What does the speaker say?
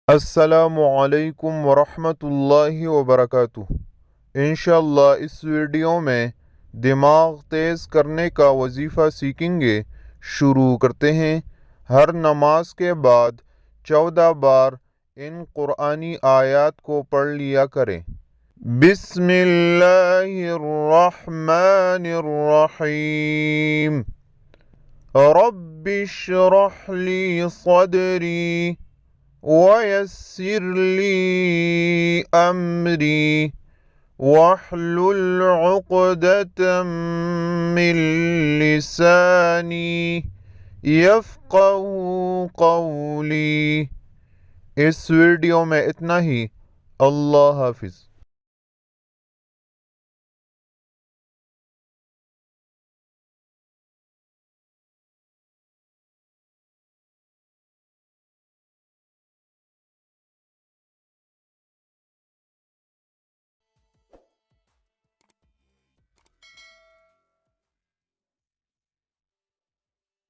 السلام علیکم ورحمۃ اللہ وبرکاتہ۔ انشاءاللہ اس ویڈیو میں دماغ تیز کرنے کا وظیفہ سیکھیں گے۔ شروع کرتے ہیں۔ ہر نماز کے بعد 14 بار ان قرآنی آیات کو پڑھ لیا کریں۔ بسم اللہ الرحمن الرحیم۔ رب اشرح لی صدری وَيَسِّرْ لِي أَمْرِي وَاحْلُلْ عُقْدَةً مِّن لِّسَانِي يَفْقَهُوا قَوْلِي۔ اس ویڈیو میں اتنا ہی۔ اللہ حافظ۔